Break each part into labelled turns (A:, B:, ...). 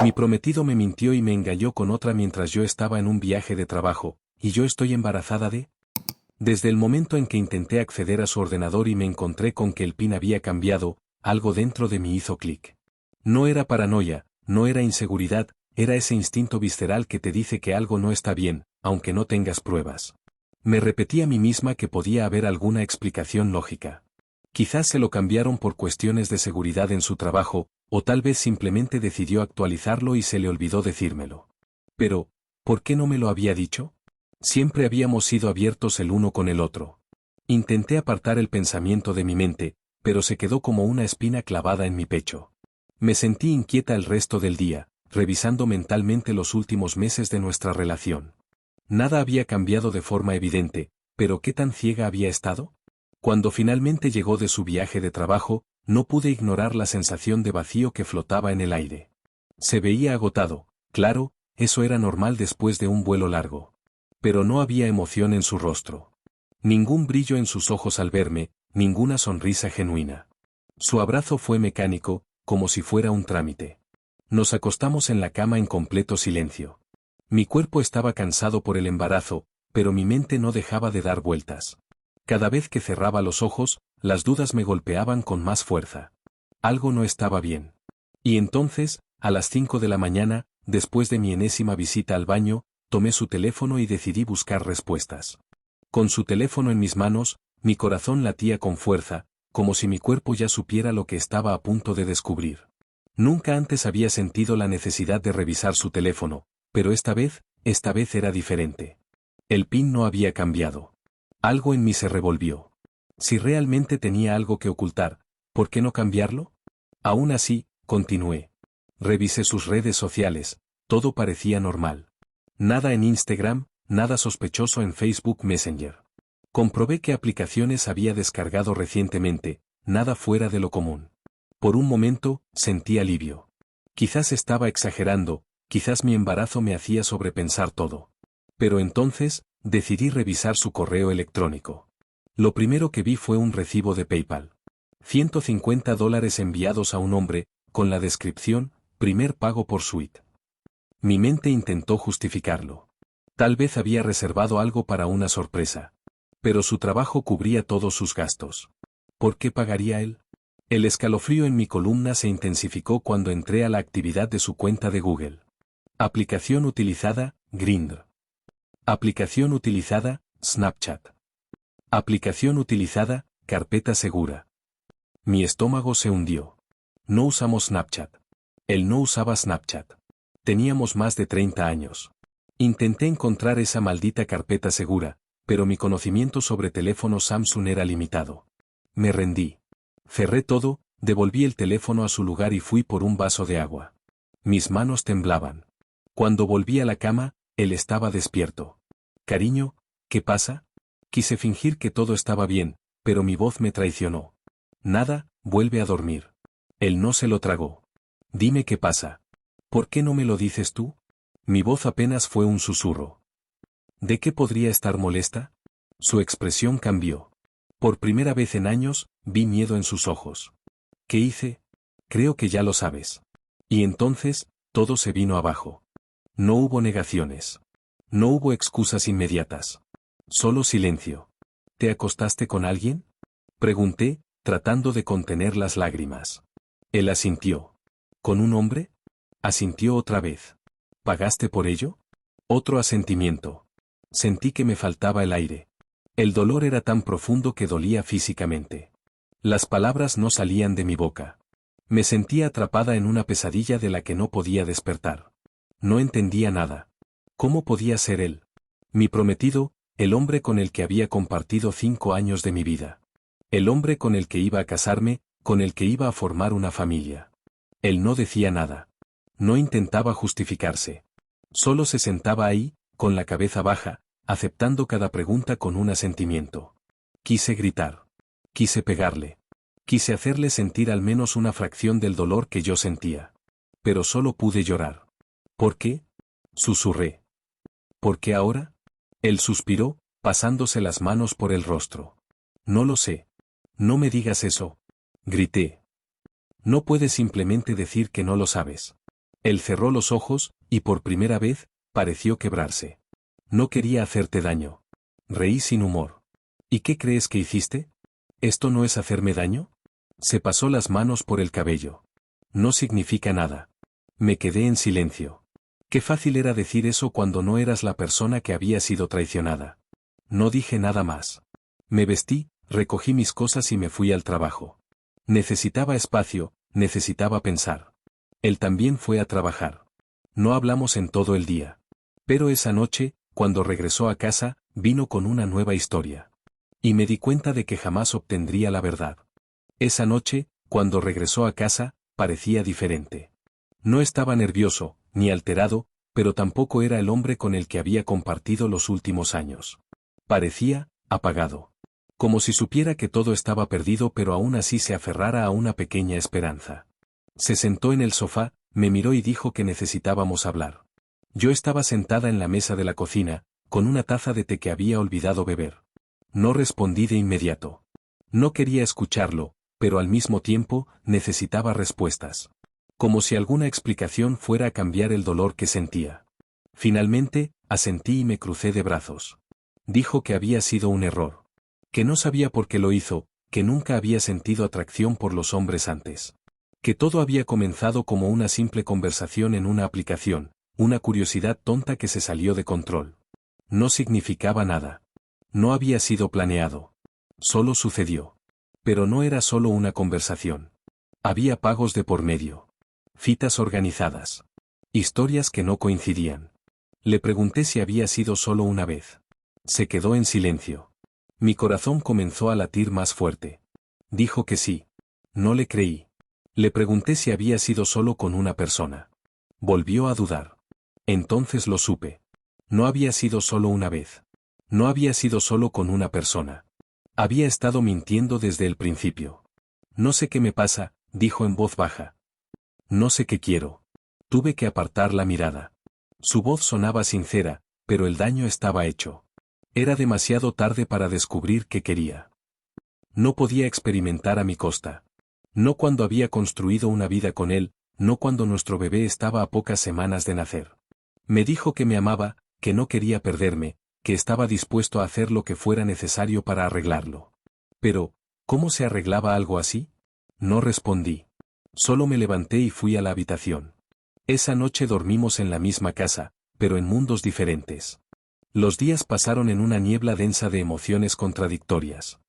A: Mi prometido me mintió y me engañó con otra mientras yo estaba en un viaje de trabajo, y yo estoy embarazada de... Desde el momento en que intenté acceder a su ordenador y me encontré con que el PIN había cambiado, algo dentro de mí hizo clic. No era paranoia, no era inseguridad, era ese instinto visceral que te dice que algo no está bien, aunque no tengas pruebas. Me repetí a mí misma que podía haber alguna explicación lógica. Quizás se lo cambiaron por cuestiones de seguridad en su trabajo, o tal vez simplemente decidió actualizarlo y se le olvidó decírmelo. Pero, ¿por qué no me lo había dicho? Siempre habíamos sido abiertos el uno con el otro. Intenté apartar el pensamiento de mi mente, pero se quedó como una espina clavada en mi pecho. Me sentí inquieta el resto del día, revisando mentalmente los últimos meses de nuestra relación. Nada había cambiado de forma evidente, pero ¿qué tan ciega había estado? Cuando finalmente llegó de su viaje de trabajo, no pude ignorar la sensación de vacío que flotaba en el aire. Se veía agotado, claro, eso era normal después de un vuelo largo. Pero no había emoción en su rostro. Ningún brillo en sus ojos al verme, ninguna sonrisa genuina. Su abrazo fue mecánico, como si fuera un trámite. Nos acostamos en la cama en completo silencio. Mi cuerpo estaba cansado por el embarazo, pero mi mente no dejaba de dar vueltas. Cada vez que cerraba los ojos, las dudas me golpeaban con más fuerza. Algo no estaba bien. Y entonces, a las 5 de la mañana, después de mi enésima visita al baño, tomé su teléfono y decidí buscar respuestas. Con su teléfono en mis manos, mi corazón latía con fuerza, como si mi cuerpo ya supiera lo que estaba a punto de descubrir. Nunca antes había sentido la necesidad de revisar su teléfono, pero esta vez era diferente. El PIN no había cambiado. Algo en mí se revolvió. Si realmente tenía algo que ocultar, ¿por qué no cambiarlo? Aún así, continué. Revisé sus redes sociales, todo parecía normal. Nada en Instagram, nada sospechoso en Facebook Messenger. Comprobé qué aplicaciones había descargado recientemente, nada fuera de lo común. Por un momento, sentí alivio. Quizás estaba exagerando, quizás mi embarazo me hacía sobrepensar todo. Pero entonces, decidí revisar su correo electrónico. Lo primero que vi fue un recibo de PayPal. $150 enviados a un hombre, con la descripción, primer pago por suite. Mi mente intentó justificarlo. Tal vez había reservado algo para una sorpresa. Pero su trabajo cubría todos sus gastos. ¿Por qué pagaría él? El escalofrío en mi columna se intensificó cuando entré a la actividad de su cuenta de Google. Aplicación utilizada, Grindr. Aplicación utilizada, Snapchat. Aplicación utilizada, carpeta segura. Mi estómago se hundió. No usamos Snapchat. Él no usaba Snapchat. Teníamos más de 30 años. Intenté encontrar esa maldita carpeta segura, pero mi conocimiento sobre teléfonos Samsung era limitado. Me rendí. Cerré todo, devolví el teléfono a su lugar y fui por un vaso de agua. Mis manos temblaban. Cuando volví a la cama, él estaba despierto. Cariño, ¿qué pasa? Quise fingir que todo estaba bien, pero mi voz me traicionó. Nada, vuelve a dormir. Él no se lo tragó. Dime qué pasa. ¿Por qué no me lo dices tú? Mi voz apenas fue un susurro. ¿De qué podría estar molesta? Su expresión cambió. Por primera vez en años, vi miedo en sus ojos. ¿Qué hice? Creo que ya lo sabes. Y entonces, todo se vino abajo. No hubo negaciones. No hubo excusas inmediatas. Solo silencio. ¿Te acostaste con alguien? Pregunté, tratando de contener las lágrimas. Él asintió. ¿Con un hombre? Asintió otra vez. ¿Pagaste por ello? Otro asentimiento. Sentí que me faltaba el aire. El dolor era tan profundo que dolía físicamente. Las palabras no salían de mi boca. Me sentía atrapada en una pesadilla de la que no podía despertar. No entendía nada. ¿Cómo podía ser él? Mi prometido, el hombre con el que había compartido 5 años de mi vida. El hombre con el que iba a casarme, con el que iba a formar una familia. Él no decía nada. No intentaba justificarse. Solo se sentaba ahí, con la cabeza baja, aceptando cada pregunta con un asentimiento. Quise gritar. Quise pegarle. Quise hacerle sentir al menos una fracción del dolor que yo sentía. Pero solo pude llorar. ¿Por qué? Susurré. ¿Por qué ahora? Él suspiró, pasándose las manos por el rostro. No lo sé. No me digas eso. Grité. No puedes simplemente decir que no lo sabes. Él cerró los ojos, y por primera vez, pareció quebrarse. No quería hacerte daño. Reí sin humor. ¿Y qué crees que hiciste? ¿Esto no es hacerme daño? Se pasó las manos por el cabello. No significa nada. Me quedé en silencio. Qué fácil era decir eso cuando no eras la persona que había sido traicionada. No dije nada más. Me vestí, recogí mis cosas y me fui al trabajo. Necesitaba espacio, necesitaba pensar. Él también fue a trabajar. No hablamos en todo el día. Pero esa noche, cuando regresó a casa, vino con una nueva historia. Y me di cuenta de que jamás obtendría la verdad. Esa noche, cuando regresó a casa, parecía diferente. No estaba nervioso, ni alterado, pero tampoco era el hombre con el que había compartido los últimos años. Parecía apagado. Como si supiera que todo estaba perdido pero aún así se aferrara a una pequeña esperanza. Se sentó en el sofá, me miró y dijo que necesitábamos hablar. Yo estaba sentada en la mesa de la cocina, con una taza de té que había olvidado beber. No respondí de inmediato. No quería escucharlo, pero al mismo tiempo, necesitaba respuestas. Como si alguna explicación fuera a cambiar el dolor que sentía. Finalmente, asentí y me crucé de brazos. Dijo que había sido un error. Que no sabía por qué lo hizo, que nunca había sentido atracción por los hombres antes. Que todo había comenzado como una simple conversación en una aplicación, una curiosidad tonta que se salió de control. No significaba nada. No había sido planeado. Solo sucedió. Pero no era solo una conversación. Había pagos de por medio. Citas organizadas. Historias que no coincidían. Le pregunté si había sido solo una vez. Se quedó en silencio. Mi corazón comenzó a latir más fuerte. Dijo que sí. No le creí. Le pregunté si había sido solo con una persona. Volvió a dudar. Entonces lo supe. No había sido solo una vez. No había sido solo con una persona. Había estado mintiendo desde el principio. No sé qué me pasa, dijo en voz baja. No sé qué quiero. Tuve que apartar la mirada. Su voz sonaba sincera, pero el daño estaba hecho. Era demasiado tarde para descubrir qué quería. No podía experimentar a mi costa. No cuando había construido una vida con él, no cuando nuestro bebé estaba a pocas semanas de nacer. Me dijo que me amaba, que no quería perderme, que estaba dispuesto a hacer lo que fuera necesario para arreglarlo. Pero, ¿cómo se arreglaba algo así? No respondí. Solo me levanté y fui a la habitación. Esa noche dormimos en la misma casa, pero en mundos diferentes. Los días pasaron en una niebla densa de emociones contradictorias.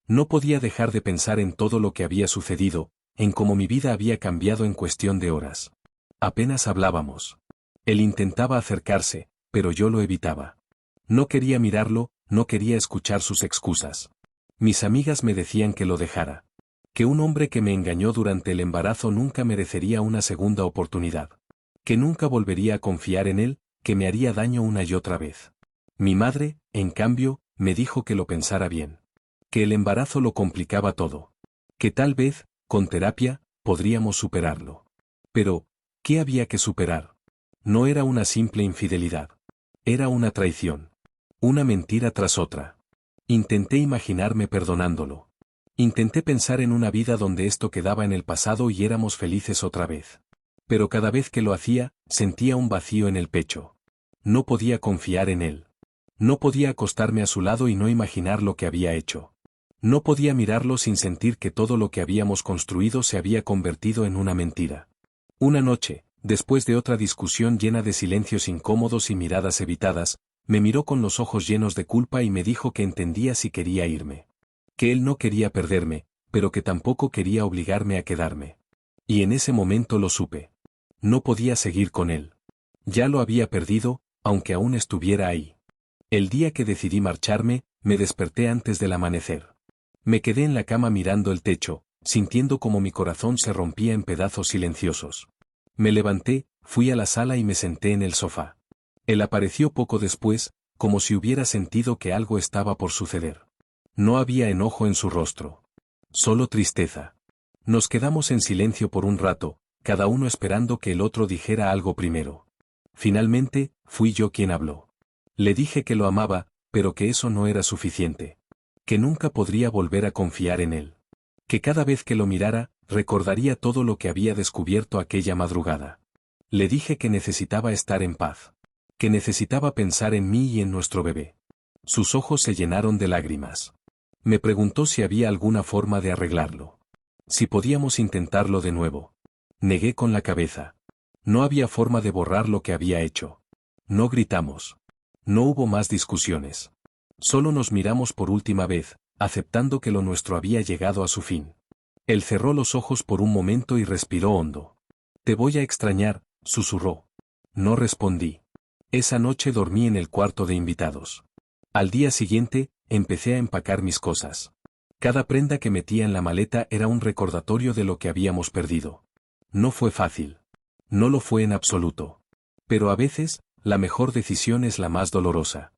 A: No podía dejar de pensar en todo lo que había sucedido, en cómo mi vida había cambiado en cuestión de horas. Apenas hablábamos. Él intentaba acercarse, pero yo lo evitaba. No quería mirarlo, no quería escuchar sus excusas. Mis amigas me decían que lo dejara. Que un hombre que me engañó durante el embarazo nunca merecería una segunda oportunidad. Que nunca volvería a confiar en él, que me haría daño una y otra vez. Mi madre, en cambio, me dijo que lo pensara bien. Que el embarazo lo complicaba todo. Que tal vez, con terapia, podríamos superarlo. Pero, ¿qué había que superar? No era una simple infidelidad. Era una traición. Una mentira tras otra. Intenté imaginarme perdonándolo. Intenté pensar en una vida donde esto quedaba en el pasado y éramos felices otra vez. Pero cada vez que lo hacía, sentía un vacío en el pecho. No podía confiar en él. No podía acostarme a su lado y no imaginar lo que había hecho. No podía mirarlo sin sentir que todo lo que habíamos construido se había convertido en una mentira. Una noche, después de otra discusión llena de silencios incómodos y miradas evitadas, me miró con los ojos llenos de culpa y me dijo que entendía si quería irme. Que él no quería perderme, pero que tampoco quería obligarme a quedarme. Y en ese momento lo supe. No podía seguir con él. Ya lo había perdido, aunque aún estuviera ahí. El día que decidí marcharme, me desperté antes del amanecer. Me quedé en la cama mirando el techo, sintiendo como mi corazón se rompía en pedazos silenciosos. Me levanté, fui a la sala y me senté en el sofá. Él apareció poco después, como si hubiera sentido que algo estaba por suceder. No había enojo en su rostro. Solo tristeza. Nos quedamos en silencio por un rato, cada uno esperando que el otro dijera algo primero. Finalmente, fui yo quien habló. Le dije que lo amaba, pero que eso no era suficiente. Que nunca podría volver a confiar en él. Que cada vez que lo mirara, recordaría todo lo que había descubierto aquella madrugada. Le dije que necesitaba estar en paz. Que necesitaba pensar en mí y en nuestro bebé. Sus ojos se llenaron de lágrimas. Me preguntó si había alguna forma de arreglarlo. Si podíamos intentarlo de nuevo. Negué con la cabeza. No había forma de borrar lo que había hecho. No gritamos. No hubo más discusiones. Solo nos miramos por última vez, aceptando que lo nuestro había llegado a su fin. Él cerró los ojos por un momento y respiró hondo. Te voy a extrañar, susurró. No respondí. Esa noche dormí en el cuarto de invitados. Al día siguiente, empecé a empacar mis cosas. Cada prenda que metía en la maleta era un recordatorio de lo que habíamos perdido. No fue fácil. No lo fue en absoluto. Pero a veces, la mejor decisión es la más dolorosa.